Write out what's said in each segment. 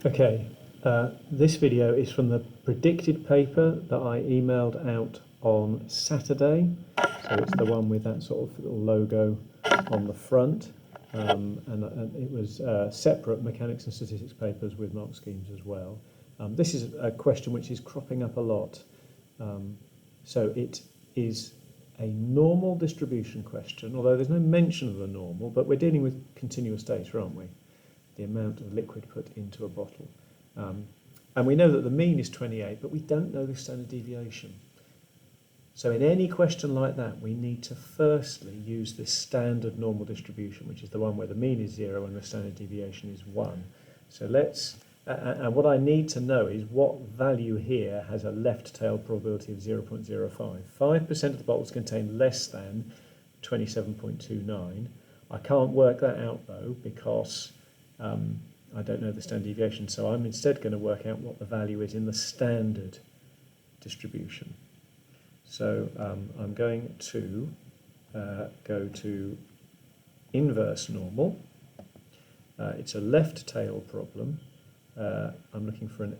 Okay, this video is from the predicted paper that I emailed out on Saturday. So it's the one with that sort of little logo on the front. And it was separate mechanics and statistics papers with mark schemes as well. This is a question which is cropping up a lot. So it is a normal distribution question, although there's no mention of the normal, but we're dealing with continuous data, aren't we? The amount of liquid put into a bottle. And we know that the mean is 28, but we don't know the standard deviation. So in any question like that, we need to firstly use this standard normal distribution, which is the one where the mean is 0 and the standard deviation is 1. So let's, and what I need to know is what value here has a left tail probability of 0.05. 5% of the bottles contain less than 27.29. I can't work that out though, because I don't know the standard deviation, so I'm instead going to work out what the value is in the standard distribution. So I'm going to go to inverse normal. It's a left tail problem. I'm looking for an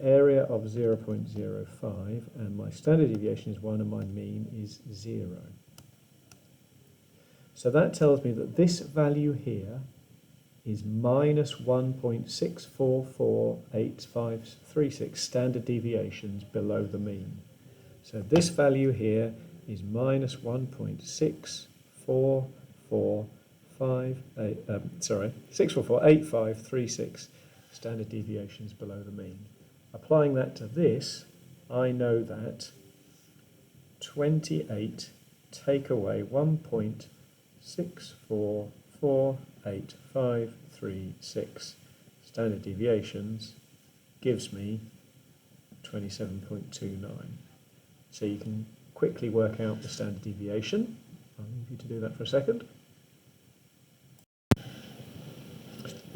area of 0.05, and my standard deviation is 1 and my mean is 0. So that tells me that this value here is minus 1.6448536 standard deviations below the mean. So this value here is minus 6448536 standard deviations below the mean. Applying that to this, I know that 28 take away 1.6448536 standard deviations gives me 27.29. So you can quickly work out the standard deviation. I'll leave you to do that for a second.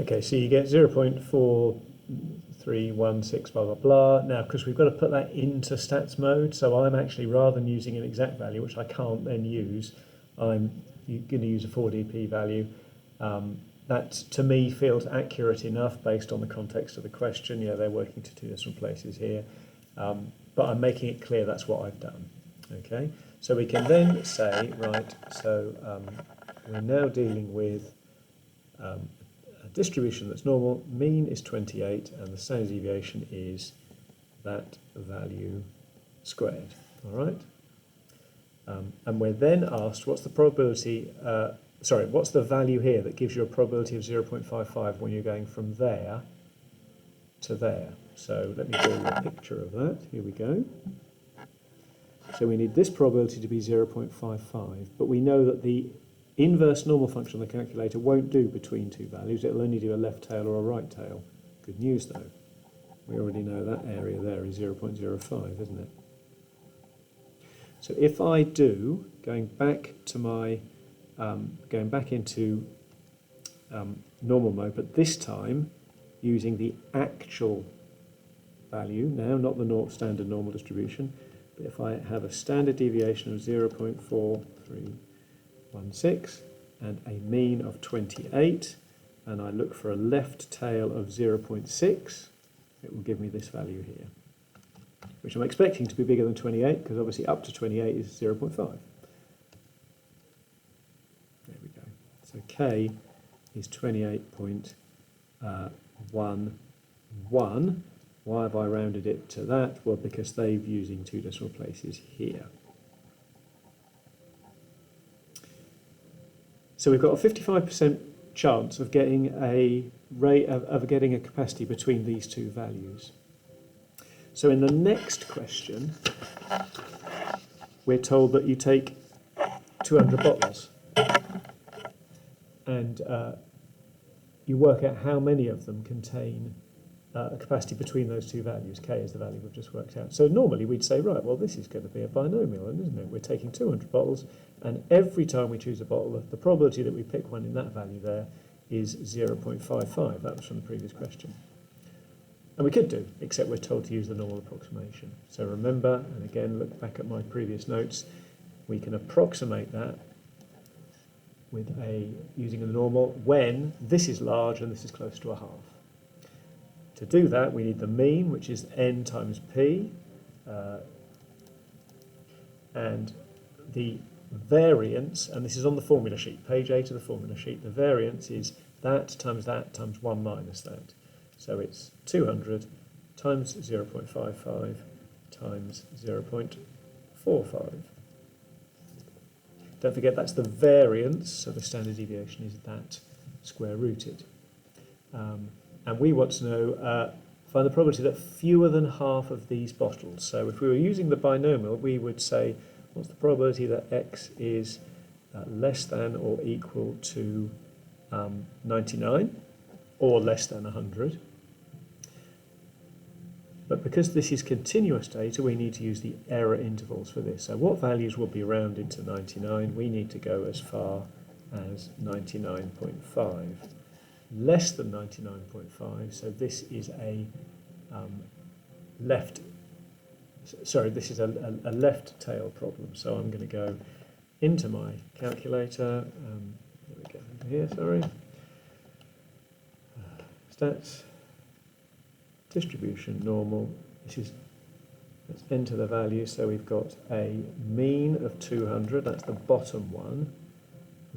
Okay, so you get 0.4316 blah blah blah. Now, because we've got to put that into stats mode, so I'm actually, rather than using an exact value, which I can't then use, I'm going to use a 4DP value. That to me feels accurate enough based on the context of the question. Yeah, they're working to two different places here, but I'm making it clear that's what I've done. Okay, so we can then say, right, so we're now dealing with a distribution that's normal. Mean is 28 and the standard deviation is that value squared. All right. And we're then asked, what's the probability, what's the value here that gives you a probability of 0.55 when you're going from there to there? So let me draw you a picture of that. Here we go. So we need this probability to be 0.55, but we know that the inverse normal function on the calculator won't do between two values. It'll only do a left tail or a right tail. Good news though. We already know that area there is 0.05, isn't it? So if I do, going back into normal mode, but this time using the actual value now, not the standard normal distribution, but if I have a standard deviation of 0.4316 and a mean of 28, and I look for a left tail of 0.6, it will give me this value here, which I'm expecting to be bigger than 28, because obviously up to 28 is 0.5. There we go. So K is 28.11. Why have I rounded it to that? Well, because they're using two decimal places here. So we've got a 55% chance of getting a rate of getting a capacity between these two values. So in the next question, we're told that you take 200 bottles and you work out how many of them contain a capacity between those two values. K is the value we've just worked out. So normally we'd say, right, well, this is going to be a binomial, isn't it? We're taking 200 bottles, and every time we choose a bottle, the probability that we pick one in that value there is 0.55. That was from the previous question. And we could do, except we're told to use the normal approximation. So remember, and again, look back at my previous notes, we can approximate that using a normal when this is large and this is close to a half. To do that, we need the mean, which is n times p, and the variance, and this is on the formula sheet, page 8 of the formula sheet, the variance is that times 1 minus that. So it's 200 times 0.55 times 0.45. Don't forget that's the variance, so the standard deviation is that square rooted. And we want to know, find the probability that fewer than half of these bottles. So if we were using the binomial, we would say, what's the probability that x is less than or equal to 99 or less than 100? But because this is continuous data, we need to use the error intervals for this. So what values will be rounded to 99? We need to go as far as 99.5. Less than 99.5, so this is a this is a left tail problem. So I'm going to go into my calculator. There we go, over here, sorry. Stats, distribution, normal. Let's enter the value. So we've got a mean of 200, that's the bottom one.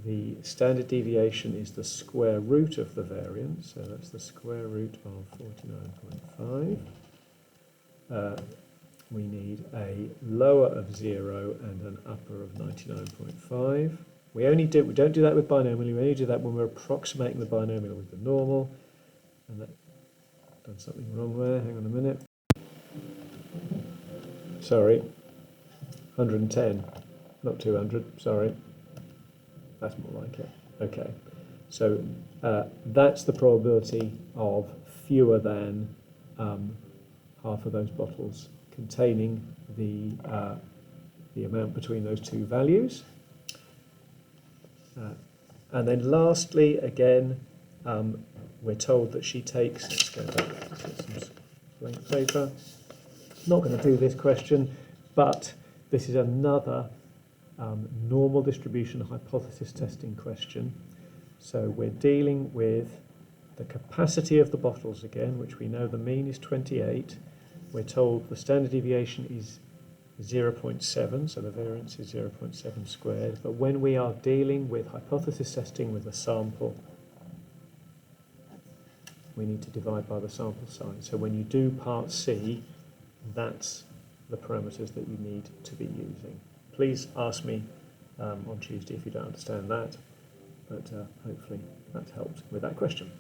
The standard deviation is the square root of the variance, so that's the square root of 49.5. We need a lower of 0 and an upper of 99.5. We don't do that with binomial, we only do that when we're approximating the binomial with the normal. And I've done something wrong there, hang on a minute. Sorry, 110, not 200, sorry. That's more like it. Okay, so that's the probability of fewer than half of those bottles containing the amount between those two values. And then lastly, again, we're told that she takes, let's go back, let's get some blank paper. Not going to do this question, but this is another normal distribution hypothesis testing question. So we're dealing with the capacity of the bottles again, which we know the mean is 28. We're told the standard deviation is 0.7, so the variance is 0.7 squared. But when we are dealing with hypothesis testing with a sample, we need to divide by the sample size. So when you do part C, that's the parameters that you need to be using. Please ask me on Tuesday if you don't understand that, but hopefully that helped with that question.